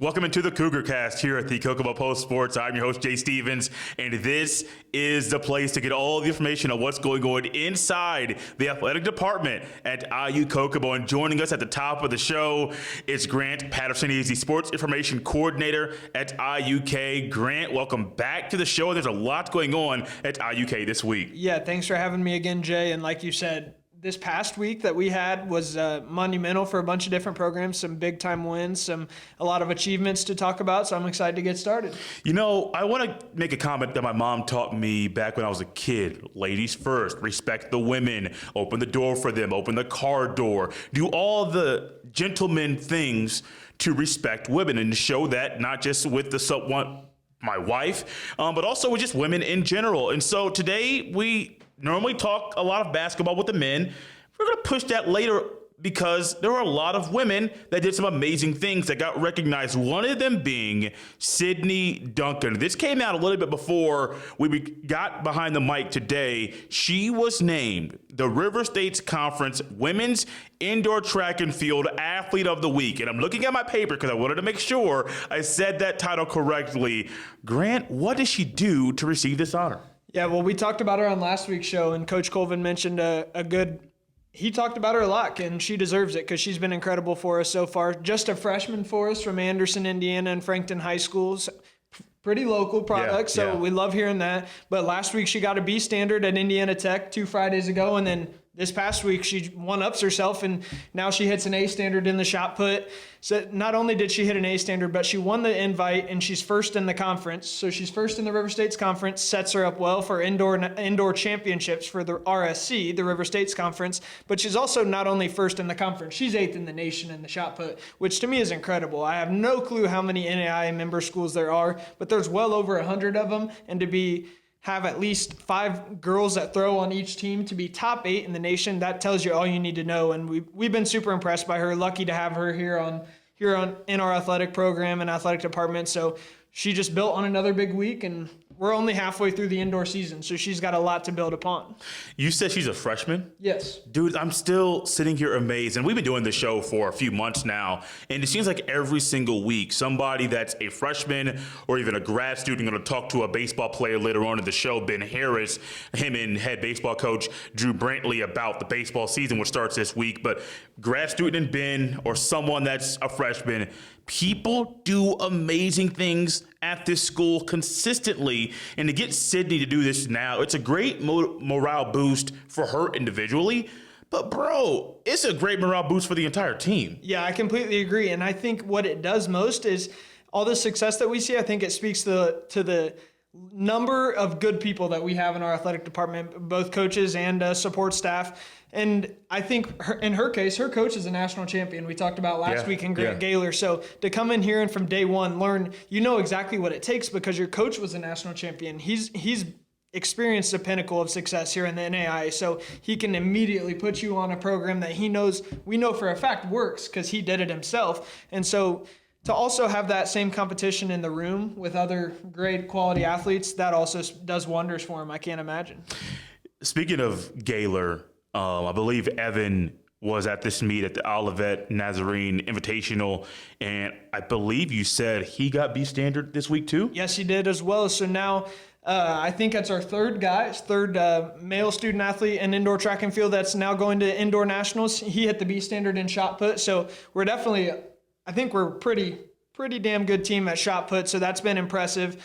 Welcome into the Cougar Cast here at the Kokomo Post Sports. I'm your host, Jay Stevens, and this is the place to get all the information on what's going on inside the athletic department at IU Kokomo. And joining us at the top of the show is Grant Patterson. He's the Sports Information Coordinator at IUK. Grant, welcome back to the show. There's a lot going on at IUK this week. Yeah, thanks for having me again, Jay. And like you said, this past week that we had was monumental for a bunch of different programs, some big-time wins, a lot of achievements to talk about, so I'm excited to get started. You know, I want to make a comment that my mom taught me back when I was a kid. Ladies first, respect the women, open the door for them, open the car door, do all the gentleman things to respect women and to show that not just with my wife, but also with just women in general. And so today we normally talk a lot of basketball with the men. We're going to push that later because there are a lot of women that did some amazing things that got recognized, one of them being Sydney Duncan. This came out a little bit before we got behind the mic today. She was named the River States Conference Women's Indoor Track and Field Athlete of the Week. And I'm looking at my paper because I wanted to make sure I said that title correctly. Grant, what did she do to receive this honor? Yeah, well, we talked about her on last week's show, and Coach Colvin mentioned he talked about her a lot, and she deserves it because she's been incredible for us so far. Just a freshman for us from Anderson, Indiana, and Frankton High Schools. Pretty local product, so we love hearing that. But last week she got a B standard at Indiana Tech 2 Fridays ago, and then this past week she one-ups herself, and now she hits an A standard in the shot put. So not only did she hit an A standard, but she won the invite, and she's first in the conference. So she's first in the River States Conference, sets her up well for indoor championships for the RSC, the River States Conference. But she's also not only first in the conference, she's 8th in the nation in the shot put, which to me is incredible. I have no clue how many NAIA member schools there are, but there's well over 100 of them, and to have at least 5 girls that throw on each team to be top 8 in the nation, that tells you all you need to know. And we've been super impressed by her. Lucky to have her here in our athletic program and athletic department. So she just built on another big week, and we're only halfway through the indoor season, so she's got a lot to build upon. You said she's a freshman? Yes. Dude, I'm still sitting here amazed. And we've been doing this show for a few months now, and it seems like every single week, somebody that's a freshman or even a grad student going to talk to a baseball player later on in the show, Ben Harris, him and head baseball coach Drew Brantley, about the baseball season, which starts this week. But grad student and Ben, or someone that's a freshman, people do amazing things at this school consistently, and to get Sydney to do this now, it's a great morale boost for her individually, but bro, it's a great morale boost for the entire team. Yeah, I completely agree, and I think what it does most is all the success that we see. I think it speaks to the number of good people that we have in our athletic department, both coaches and support staff. And I think in her case, her coach is a national champion. We talked about last week in Grant Gaylor. So to come in here and from day one learn, you know exactly what it takes because your coach was a national champion. He's experienced the pinnacle of success here in the NAIA, so he can immediately put you on a program that we know for a fact works because he did it himself. And so to also have that same competition in the room with other great quality athletes, that also does wonders for him. I can't imagine. Speaking of Gaylor, I believe Evan was at this meet at the Olivet Nazarene Invitational, and I believe you said he got B standard this week too? Yes, he did as well. So now I think that's our third male student athlete in indoor track and field that's now going to indoor nationals. He hit the B standard in shot put, so we're definitely, I think we're pretty damn good team at shot put, so that's been impressive.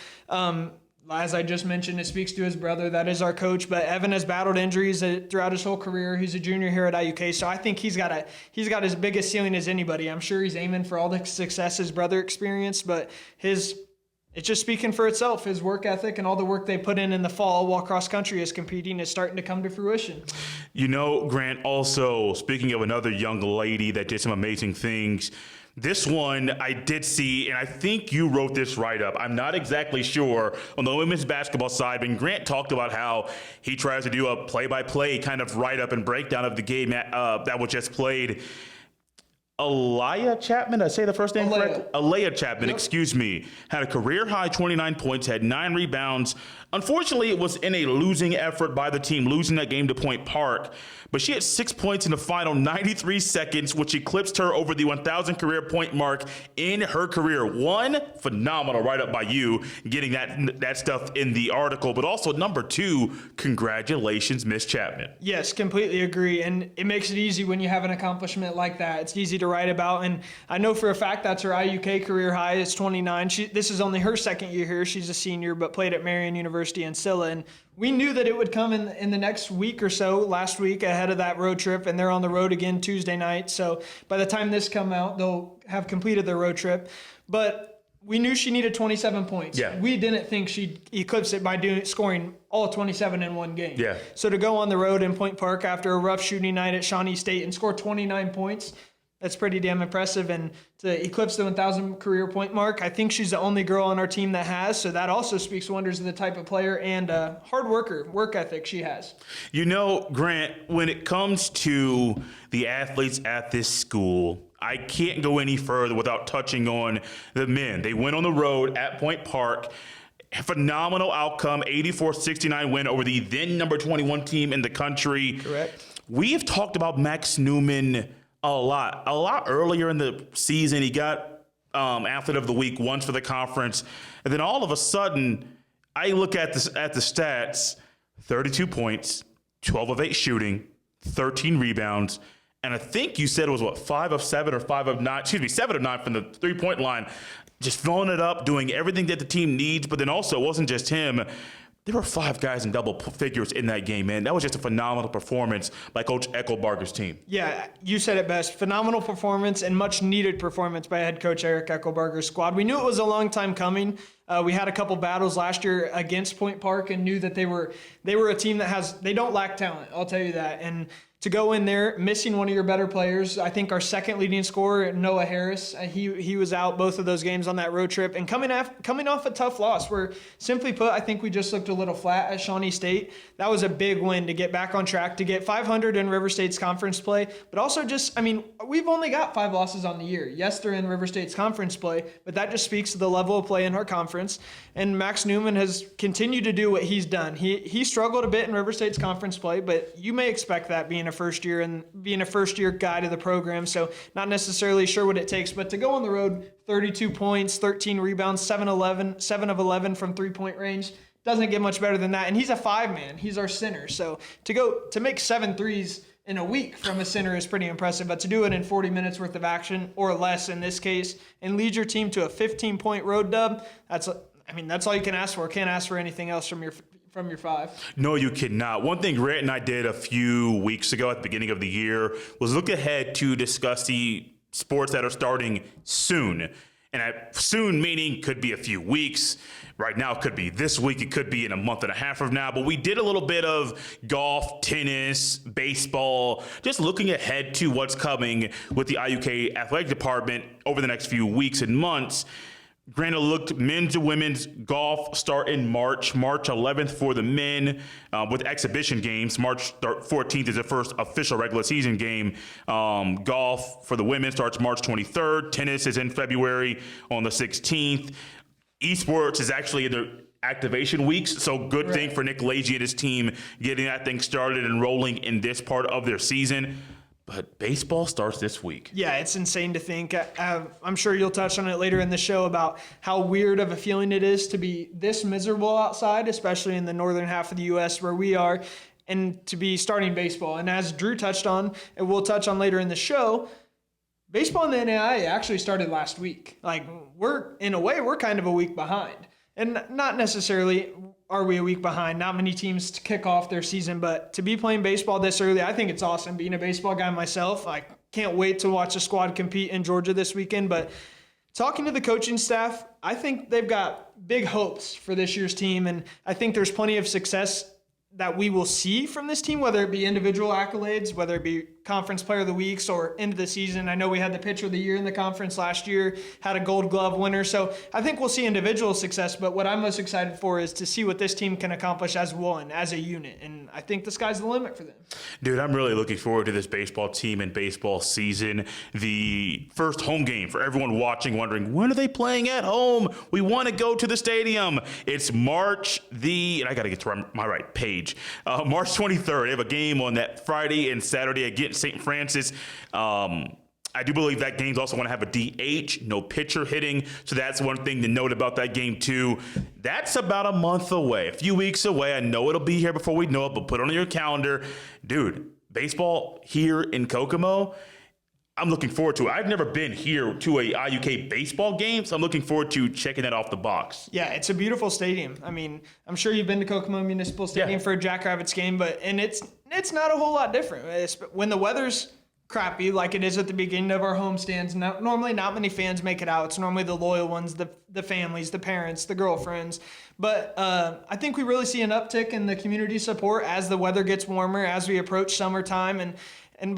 As I just mentioned, it speaks to his brother. That is our coach. But Evan has battled injuries throughout his whole career. He's a junior here at IUK, so I think he's got as big a ceiling as anybody. I'm sure he's aiming for all the success his brother experienced, but it's just speaking for itself. His work ethic and all the work they put in the fall while cross country is competing is starting to come to fruition. You know, Grant, also, speaking of another young lady that did some amazing things, this one I did see, and I think you wrote this write-up. I'm not exactly sure on the women's basketball side, but Grant talked about how he tries to do a play-by-play kind of write-up and breakdown of the game that was just played. Aliyah Chapman, did I say the first name Aliyah. correctly? Aliyah Chapman, Yep. excuse me, had a career-high 29 points, had 9 rebounds. Unfortunately, it was in a losing effort by the team, losing that game to Point Park. But she had 6 points in the final 93 seconds, which eclipsed her over the 1,000 career point mark in her career. One, phenomenal write-up by you, getting that stuff in the article. But also, number 2, congratulations, Miss Chapman. Yes, completely agree. And it makes it easy when you have an accomplishment like that. It's easy to write about. And I know for a fact that's her IUK career high. It's 29. This is only her second year here. She's a senior, but played at Marion University in Scylla. And we knew that it would come in the next week or so, last week, ahead of that road trip. And they're on the road again Tuesday night. So by the time this come out, they'll have completed their road trip. But we knew she needed 27 points. Yeah. We didn't think she'd eclipse it by scoring all 27 in one game. Yeah. So to go on the road in Point Park after a rough shooting night at Shawnee State and score 29 points, that's pretty damn impressive. And to eclipse the 1,000 career point mark, I think she's the only girl on our team that has. So that also speaks wonders of the type of player and hard worker, work ethic she has. You know, Grant, when it comes to the athletes at this school, I can't go any further without touching on the men. They went on the road at Point Park. Phenomenal outcome, 84-69 win over the then number 21 team in the country. Correct. We have talked about Max Newman a lot earlier in the season. He got Athlete of the Week once for the conference. And then all of a sudden, I look at the stats, 32 points, 12 of 8 shooting, 13 rebounds. And I think you said it was, 5 of 7 or 5 of 9, 7 of 9 from the three-point line. Just filling it up, doing everything that the team needs. But then also, it wasn't just him. There were 5 guys in double figures in that game, man. That was just a phenomenal performance by Coach Eckelbarger's team. Yeah, you said it best. Phenomenal performance and much needed performance by head coach Eric Eckelbarger's squad. We knew it was a long time coming. We had a couple battles last year against Point Park and knew that they were a team that they don't lack talent. I'll tell you that. And to go in there, missing one of your better players, I think our second leading scorer, Noah Harris, he was out both of those games on that road trip. And coming off a tough loss where, simply put, I think we just looked a little flat at Shawnee State. That was a big win to get back on track, to get 500 in River State's conference play. But also we've only got 5 losses on the year. Yes, they're in River State's conference play, but that just speaks to the level of play in our conference. And Max Newman has continued to do what he's done. He struggled a bit in River State's conference play, but you may expect that being a first year guy to the program. So not necessarily sure what it takes, but to go on the road, 32 points, 13 rebounds, 7 of 11 from 3-point range, doesn't get much better than that. And he's a 5-man. He's our center. So to make 7 threes in a week from a center is pretty impressive, but to do it in 40 minutes worth of action or less in this case and lead your team to a 15-point road dub, that's all you can ask for. Can't ask for anything else from your 5. No, you cannot. One thing Grant and I did a few weeks ago at the beginning of the year was look ahead to discuss the sports that are starting soon. And soon meaning could be a few weeks. Right now it could be this week. It could be in a month and a half from now. But we did a little bit of golf, tennis, baseball, just looking ahead to what's coming with the IUK athletic department over the next few weeks and months. Granted, looked men's and women's golf start in March 11th for the men with exhibition games. March 14th is the first official regular season game. Golf for the women starts March 23rd. Tennis is in February on the 16th. Esports is actually in the activation weeks, so good thing for Nick Leahy and his team getting that thing started and rolling in this part of their season. But baseball starts this week. Yeah, it's insane to think. I'm sure you'll touch on it later in the show about how weird of a feeling it is to be this miserable outside, especially in the northern half of the U.S. where we are, and to be starting baseball. And as Drew touched on, and we'll touch on later in the show, baseball in the NAIA actually started last week. We're kind of a week behind. And not necessarily are we a week behind. Not many teams to kick off their season, but to be playing baseball this early, I think it's awesome. Being a baseball guy myself, I can't wait to watch the squad compete in Georgia this weekend. But talking to the coaching staff, I think they've got big hopes for this year's team, and I think there's plenty of success that we will see from this team, whether it be individual accolades, whether it be conference player of the weeks or end of the season. I know we had the pitcher of the year in the conference last year, had a gold glove winner. So I think we'll see individual success, but what I'm most excited for is to see what this team can accomplish as one, as a unit. And I think the sky's the limit for them. Dude, I'm really looking forward to this baseball team and baseball season. The first home game for everyone watching, wondering, when are they playing at home? We want to go to the stadium. It's March and I got to get to my right page. March 23rd. They have a game on that Friday and Saturday against St. Francis. I do believe that game's also going to have a DH, no pitcher hitting. So that's one thing to note about that game, too. That's about a month away, a few weeks away. I know it'll be here before we know it, but put it on your calendar. Dude, baseball here in Kokomo, I'm looking forward to it. I've never been here to a IUK baseball game, so I'm looking forward to checking that off the box. Yeah, it's a beautiful stadium. I mean, I'm sure you've been to Kokomo Municipal Stadium for a Jackrabbits game, and it's not a whole lot different. When the weather's crappy, like it is at the beginning of our homestands, normally not many fans make it out. It's normally the loyal ones, the families, the parents, the girlfriends. But I think we really see an uptick in the community support as the weather gets warmer, as we approach summertime, and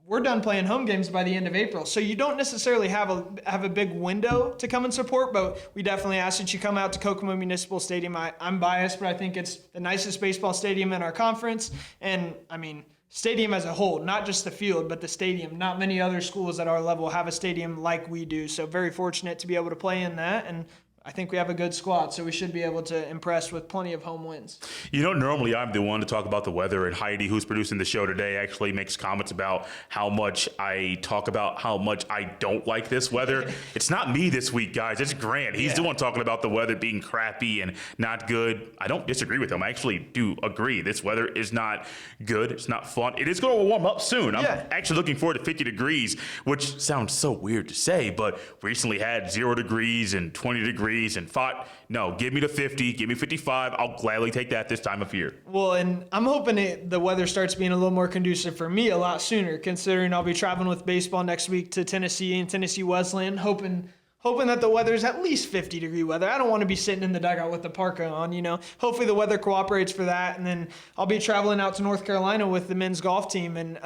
we're done playing home games by the end of April. So you don't necessarily have a big window to come and support, but we definitely ask that you come out to Kokomo Municipal Stadium. I'm biased, but I think it's the nicest baseball stadium in our conference. And, I mean, stadium as a whole, not just the field, but the stadium. Not many other schools at our level have a stadium like we do. So very fortunate to be able to play in that. And I think we have a good squad, so we should be able to impress with plenty of home wins. You know, normally I'm the one to talk about the weather, and Heidi, who's producing the show today, actually makes comments about how much I talk about how much I don't like this weather. It's not me this week, guys. It's Grant. He's the one talking about the weather being crappy and not good. I don't disagree with him. I actually do agree. This weather is not good. It's not fun. It is going to warm up soon. I'm actually looking forward to 50 degrees, which sounds so weird to say, but we recently had 0 degrees and 20 degrees. And thought, no, give me the 50, give me 55. I'll gladly take that this time of year. Well, and I'm hoping the weather starts being a little more conducive for me a lot sooner, considering I'll be traveling with baseball next week to Tennessee and Tennessee Wesleyan, hoping that the weather's at least 50-degree weather. I don't want to be sitting in the dugout with the parka on, Hopefully the weather cooperates for that, and then I'll be traveling out to North Carolina with the men's golf team and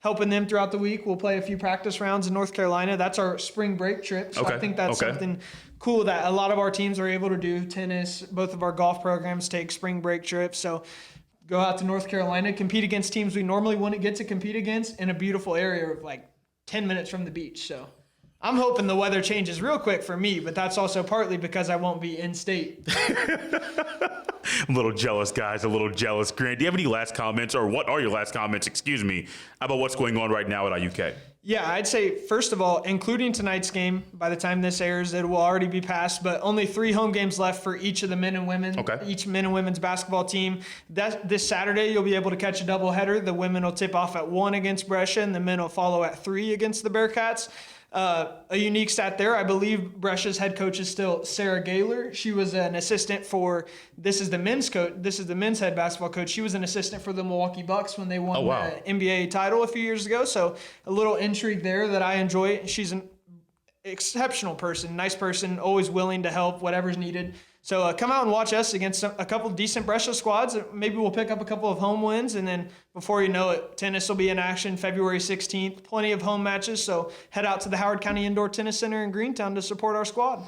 helping them throughout the week. We'll play a few practice rounds in North Carolina. That's our spring break trip, so I think that's something cool that a lot of our teams are able to do. Tennis, both of our golf programs take spring break trips, so go out to North Carolina, compete against teams we normally wouldn't get to compete against in a beautiful area of like 10 minutes from the beach, so I'm hoping the weather changes real quick for me, but that's also partly because I won't be in state. I'm a little jealous, guys, a little jealous. Grant, do you have any last comments, or what are your last comments, about what's going on right now at IUK? Yeah, I'd say, first of all, including tonight's game, by the time this airs, it will already be passed, but only 3 home games left for each of the men and women, each men and women's basketball team. This Saturday, you'll be able to catch a doubleheader. The women will tip off at 1 against Brescia, and the men will follow at 3 against the Bearcats. A unique stat there, I believe Brescia's head coach is still Sarah Gaylor. She was an assistant for, this is the men's head basketball coach. She was an assistant for the Milwaukee Bucks when they won the NBA title a few years ago. So a little intrigue there that I enjoy. She's an exceptional person, nice person, always willing to help, whatever's needed. So come out and watch us against a couple of decent Brescia squads. Maybe we'll pick up a couple of home wins, and then before you know it, tennis will be in action February 16th. Plenty of home matches, so head out to the Howard County Indoor Tennis Center in Greentown to support our squad.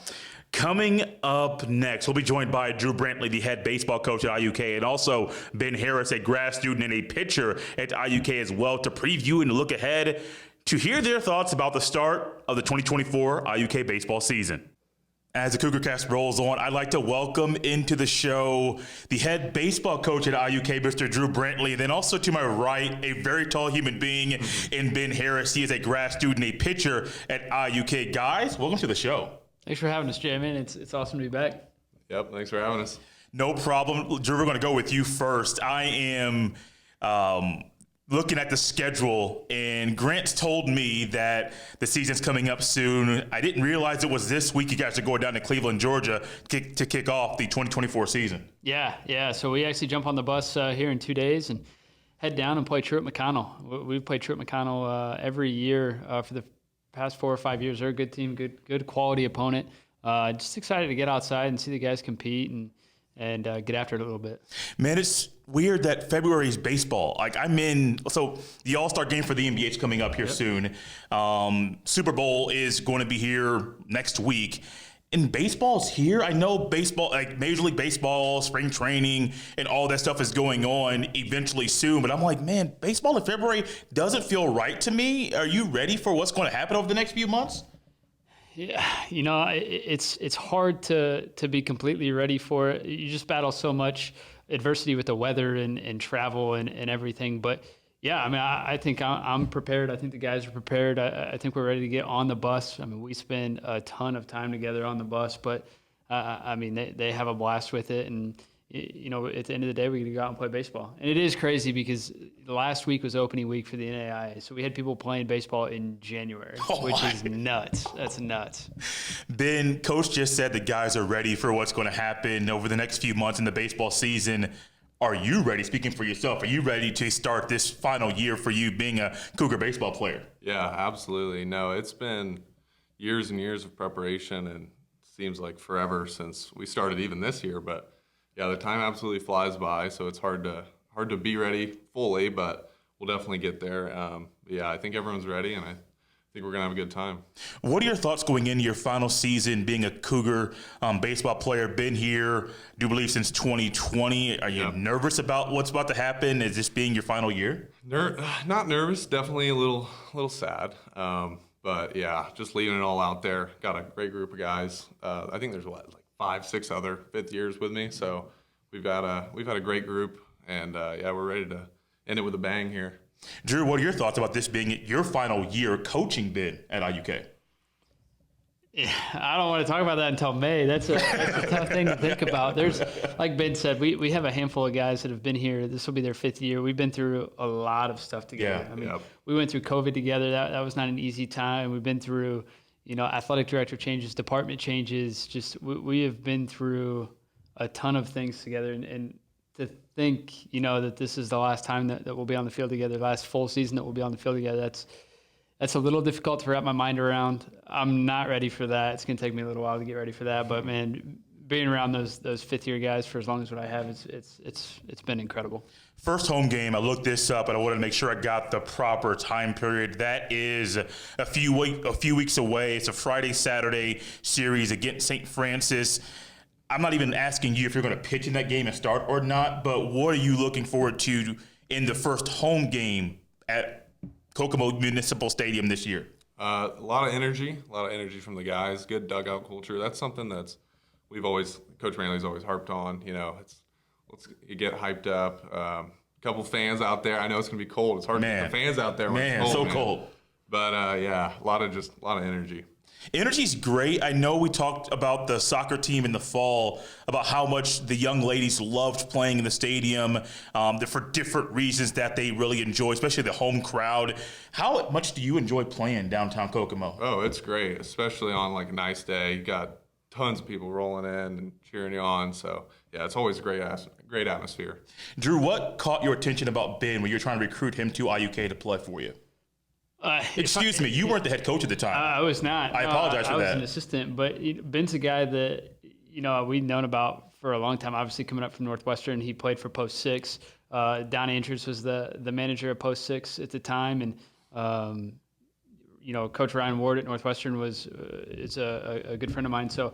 Coming up next, we'll be joined by Drew Brantley, the head baseball coach at IUK, and also Ben Harris, a grad student and a pitcher at IUK as well, to preview and look ahead to hear their thoughts about the start of the 2024 IUK baseball season. As the Cougar Cast rolls on, I'd like to welcome into the show the head baseball coach at IUK, Mr. Drew Brantley, and then also to my right, a very tall human being in Ben Harris. He is a grad student, a pitcher at IUK. Guys, welcome to the show. Thanks for having us, Jay, man. It's awesome to be back. Yep, thanks for having us. No problem. Drew, we're going to go with you first. I am looking at the schedule, and Grant's told me that the season's coming up soon. I didn't realize it was this week you guys are going down to Cleveland, Georgia to kick off the 2024 season. Yeah. So we actually jump on the bus here in 2 days and head down and play Truett McConnell. We've played Truett McConnell every year for the past 4 or 5 years. They're a good team, good quality opponent. Just excited to get outside and see the guys compete and and get after it a little bit. Man, it's weird that February is baseball. Like so the All-Star game for the NBA is coming up here soon. Super Bowl is going to be here next week. And baseball's here. I know baseball, like Major League Baseball, spring training, and all that stuff is going on eventually soon. But I'm like, man, baseball in February doesn't feel right to me. Are you ready for what's going to happen over the next few months? Yeah, it's hard to be completely ready for it. You just battle so much adversity with the weather and travel and everything. But yeah, I mean, I think I'm prepared. I think the guys are prepared. I think we're ready to get on the bus. I mean, we spend a ton of time together on the bus, but I mean, they have a blast with it. And, at the end of the day, we get to go out and play baseball. And it is crazy because last week was opening week for the NAIA. So we had people playing baseball in January, which is nuts. That's nuts. Ben, Coach just said the guys are ready for what's going to happen over the next few months in the baseball season. Are you ready, speaking for yourself, are you ready to start this final year for you being a Cougar baseball player? Yeah, absolutely. No, it's been years and years of preparation, and seems like forever since we started even this year. But yeah, the time absolutely flies by, so it's hard to be ready fully, but we'll definitely get there. Yeah, I think everyone's ready, and I think we're going to have a good time. What are your thoughts going into your final season being a Cougar baseball player? Been here, do you believe, since 2020. Are you nervous about what's about to happen? Is this being your final year? Not nervous, definitely a little sad. But yeah, just leaving it all out there. Got a great group of guys. I think there's 5-6 other fifth years with me. So we've had a great group, and we're ready to end it with a bang here. Drew, what are your thoughts about this being your final year coaching bid at IUK? Yeah, I don't want to talk about that until May. That's a tough thing to think about. There's, like Ben said, we have a handful of guys that have been here. This will be their 5th year. We've been through a lot of stuff together. Yeah, I mean, we went through COVID together. That was not an easy time. We've been through, athletic director changes, department changes. Just we have been through a ton of things together, and to think, that this is the last time that we'll be on the field together, last full season that we'll be on the field together, that's a little difficult to wrap my mind around. I'm not ready for that. It's going to take me a little while to get ready for that. But man, being around those 5th year guys for as long as what I have, it's been incredible. First home game, I looked this up and I wanted to make sure I got the proper time period. That is a few weeks away. It's a Friday-Saturday series against St. Francis. I'm not even asking you if you're going to pitch in that game and start or not, but what are you looking forward to in the first home game at Kokomo Municipal Stadium this year? A lot of energy from the guys. Good dugout culture. That's something that's Coach Brantley's always harped on. Let's get hyped up. A couple fans out there. I know it's gonna be cold. It's hard to get the fans out there when it's cold. Cold. But a lot of energy. Energy's great. I know we talked about the soccer team in the fall, about how much the young ladies loved playing in the stadium for different reasons that they really enjoy, especially the home crowd. How much do you enjoy playing downtown Kokomo? Oh, it's great, especially on a nice day. You got tons of people rolling in and cheering you on. So, yeah, it's always a great atmosphere. Drew, what caught your attention about Ben when you're trying to recruit him to IUK to play for you? Excuse me, you weren't the head coach at the time. I was not. I apologize for that. I was an assistant, but Ben's a guy that we've known about for a long time. Obviously, coming up from Northwestern, he played for Post 6. Don Andrews was the manager of Post 6 at the time, and Coach Ryan Ward at Northwestern is a good friend of mine. So,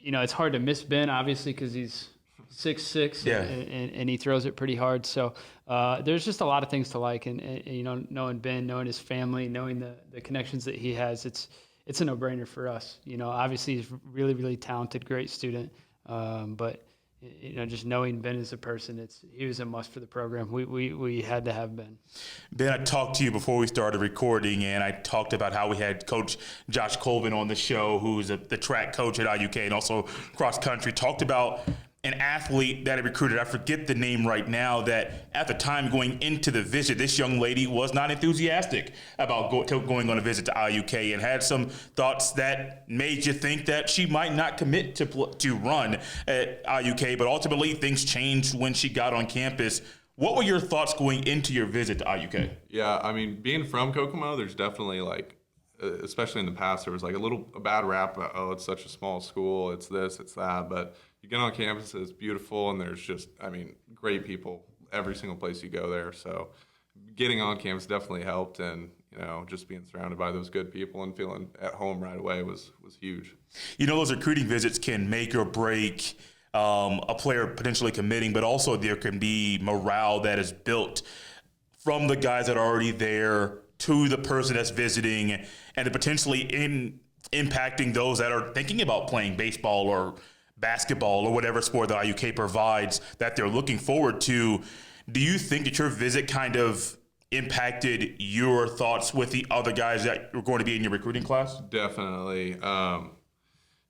it's hard to miss Ben, obviously, because he's 6'6", and he throws it pretty hard. So there's just a lot of things to like, and knowing Ben, knowing his family, knowing the connections that he has, it's a no-brainer for us. Obviously he's really, really talented, great student, but just knowing Ben as a person, he was a must for the program. We had to have Ben. Ben, I talked to you before we started recording, and I talked about how we had Coach Josh Colvin on the show, who's the track coach at IUK and also cross country. Talked about an athlete that I recruited, I forget the name right now, that at the time going into the visit, this young lady was not enthusiastic about going on a visit to IUK and had some thoughts that made you think that she might not commit to run at IUK, but ultimately things changed when she got on campus. What were your thoughts going into your visit to IUK? Yeah, I mean, being from Kokomo, there's definitely especially in the past, there was like a bad rap about, oh, it's such a small school, it's this, it's that. But you get on campus, it's beautiful, and there's just, I mean, great people every single place you go there. So getting on campus definitely helped, and just being surrounded by those good people and feeling at home right away was huge. Those recruiting visits can make or break a player potentially committing, but also there can be morale that is built from the guys that are already there to the person that's visiting, and potentially impacting those that are thinking about playing baseball or basketball or whatever sport that IUK provides that they're looking forward to. Do you think that your visit kind of impacted your thoughts with the other guys that were going to be in your recruiting class? Definitely.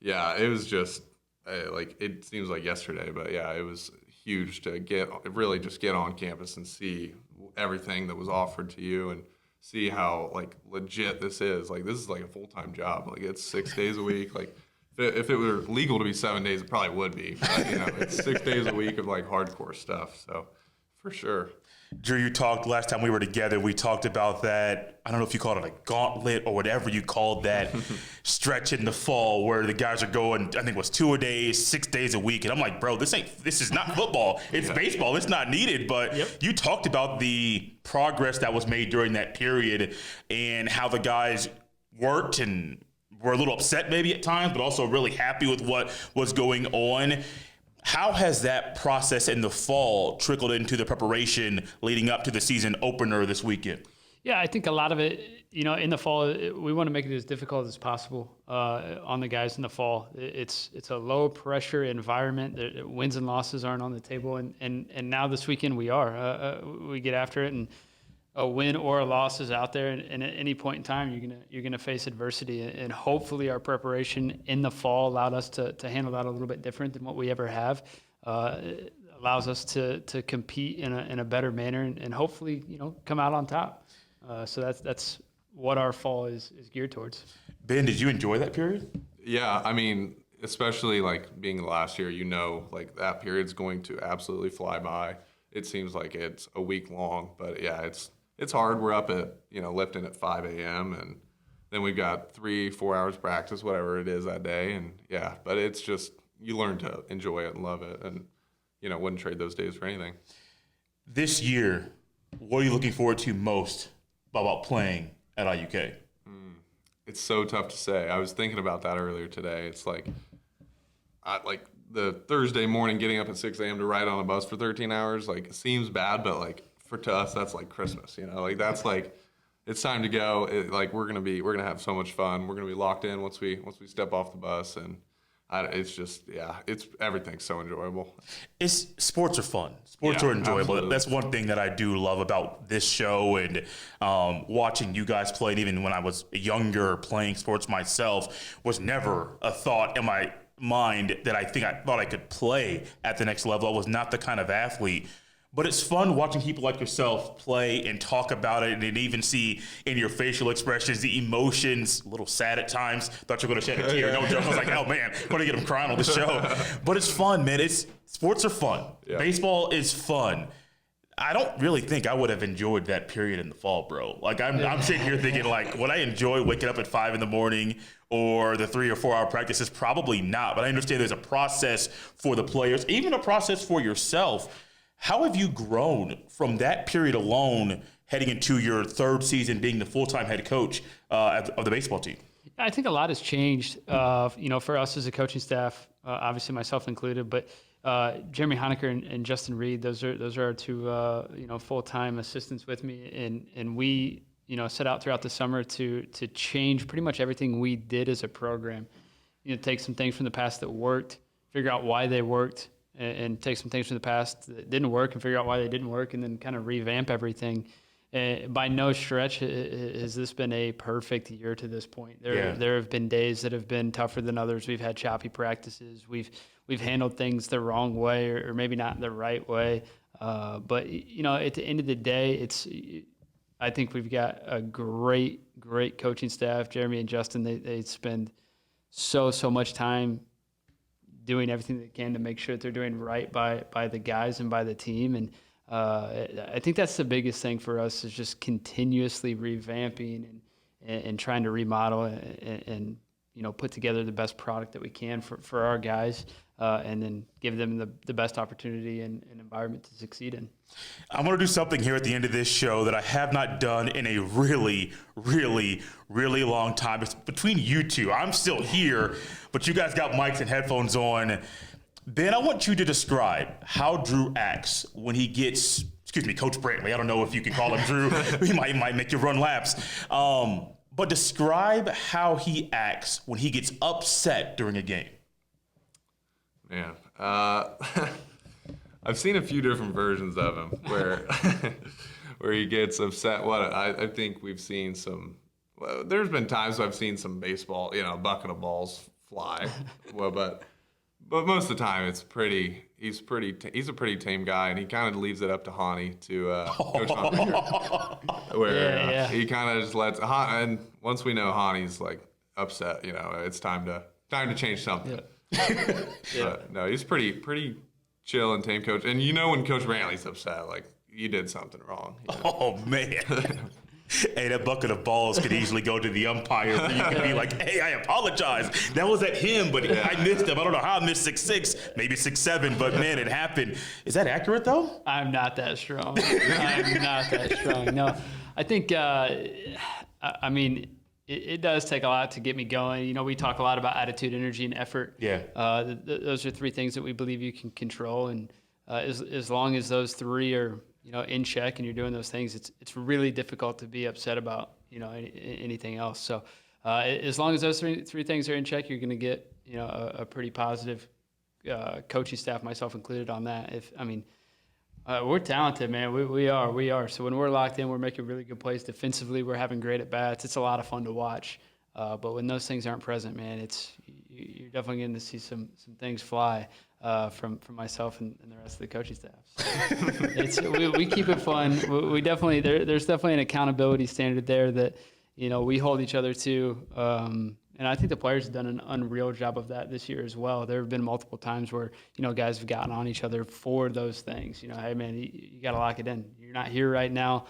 Yeah, it was just it seems like yesterday, but yeah, it was huge to get on campus and see everything that was offered to you and see how legit this is. Like, this is like a full-time job. Like, it's 6 days a week. Like, if it were legal to be 7 days, it probably would be. But, it's 6 days a week of hardcore stuff. So for sure. Drew, you talked last time we were together. We talked about that. I don't know if you called it a gauntlet or whatever you called that stretch in the fall where the guys are going, I think it was 2-a-days, 6 days a week. And I'm like, bro, this is not football. It's baseball. It's not needed. But You talked about the progress that was made during that period and how the guys worked and were a little upset maybe at times, but also really happy with what was going on. How has that process in the fall trickled into the preparation leading up to the season opener this weekend? Yeah, I think a lot of it, in the fall, we want to make it as difficult as possible on the guys in the fall. It's a low pressure environment. The wins and losses aren't on the table, and now this weekend we are. We get after it, and a win or a loss is out there, and at any point in time you're gonna face adversity, and hopefully our preparation in the fall allowed us to handle that a little bit different than what we ever have. It allows us to compete in a better manner and hopefully come out on top. So that's what our fall is geared towards. Ben, did you enjoy that period? Yeah, I mean, especially being last year, that period's going to absolutely fly by. It seems like it's a week long, but yeah, it's hard. We're up at, lifting at 5 a.m. and then we've got 3-4 hours practice, whatever it is that day. And yeah, but it's just, you learn to enjoy it and love it, and, wouldn't trade those days for anything. This year, what are you looking forward to most about playing at IUK? It's so tough to say. I was thinking about that earlier today. It's the Thursday morning getting up at 6 a.m. to ride on a bus for 13 hours, it seems bad, but to us, that's like Christmas, that's it's time to go. We're gonna have so much fun. We're gonna be locked in once we step off the bus, and it's just, it's everything's so enjoyable. Sports are fun. Sports are enjoyable. Absolutely. That's one thing that I do love about this show and watching you guys play. And even when I was younger, playing sports myself was never a thought in my mind that I thought I could play at the next level. I was not the kind of athlete. But it's fun watching people like yourself play and talk about it, and even see in your facial expressions the emotions, a little sad at times. Thought you were going to shed a tear. No joke. I was like, oh, man, I'm going to get him crying on the show. But it's fun, man. Sports are fun. Yeah. Baseball is fun. I don't really think I would have enjoyed that period in the fall, bro. I'm sitting here thinking, would I enjoy waking up at 5 in the morning or the 3 or 4 hour practices? Probably not. But I understand there's a process for the players, even a process for yourself. How have you grown from that period alone heading into your third season being the full-time head coach of the baseball team? I think a lot has changed, for us as a coaching staff, obviously myself included, but Jeremy Honecker and Justin Reed, those are our two, full-time assistants with me. And we, set out throughout the summer to change pretty much everything we did as a program. Take some things from the past that worked, figure out why they worked, and take some things from the past that didn't work and figure out why they didn't work, and then kind of revamp everything. By no stretch has this been a perfect year to this point. There have been days that have been tougher than others. We've had choppy practices. We've handled things the wrong way or maybe not the right way. But at the end of the day, I think we've got a great coaching staff. Jeremy and Justin, they spend so much time doing everything they can to make sure that they're doing right by the guys and by the team. And I think that's the biggest thing for us, is just continuously revamping and trying to remodel and put together the best product that we can for our guys, and then give them the best opportunity and environment to succeed in. I'm going to do something here at the end of this show that I have not done in a really, really, really long time. It's between you two. I'm still here, but you guys got mics and headphones on. Ben, I want you to describe how Drew acts when he gets, Coach Brantley. I don't know if you can call him Drew. He might make you run laps. But describe how he acts when he gets upset during a game. Man, I've seen a few different versions of him where where he gets upset. I think we've seen some. Well, there's been times I've seen some baseball, a bucket of balls fly. But most of the time it's pretty. He's a pretty tame guy, and he kind of leaves it up to Hani to coach Hani, where he kind of just lets. And once we know Hani's like upset, it's time to change something. But no, he's pretty chill and tame coach. And when Coach Brantley's upset, like you did something wrong. Oh man. Hey, that bucket of balls could easily go to the umpire. You could be like, hey, I apologize. That was at him, but I missed him. I don't know how I missed 6'6", maybe 6'7", but man, it happened. Is that accurate though? I'm not that strong. I'm not that strong. No, I think, it does take a lot to get me going. We talk a lot about attitude, energy, and effort. Yeah. Those are three things that we believe you can control. And as long as those three are, in check and you're doing those things, it's really difficult to be upset about, anything else. So as long as those three things are in check, you're going to get, a pretty positive coaching staff, myself included, on that. We're talented, man. We are. So when we're locked in, we're making really good plays defensively. We're having great at bats. It's a lot of fun to watch. But when those things aren't present, man, you're definitely going to see some things fly from myself and the rest of the coaching staff. We keep it fun. We definitely there's definitely an accountability standard there that we hold each other to. And I think the players have done an unreal job of that this year as well. There have been multiple times where, guys have gotten on each other for those things. Hey, man, you got to lock it in. You're not here right now.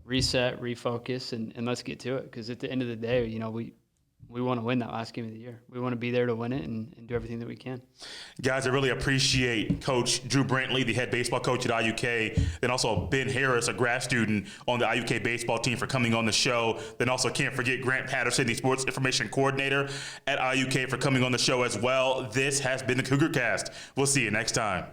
Reset, refocus, and let's get to it. Because at the end of the day, we want to win that last game of the year. We want to be there to win it and do everything that we can. Guys, I really appreciate Coach Drew Brantley, the head baseball coach at IUK, then also Ben Harris, a grad student on the IUK baseball team, for coming on the show. Then also can't forget Grant Patterson, the sports information coordinator at IUK, for coming on the show as well. This has been the Cougar Cast. We'll see you next time.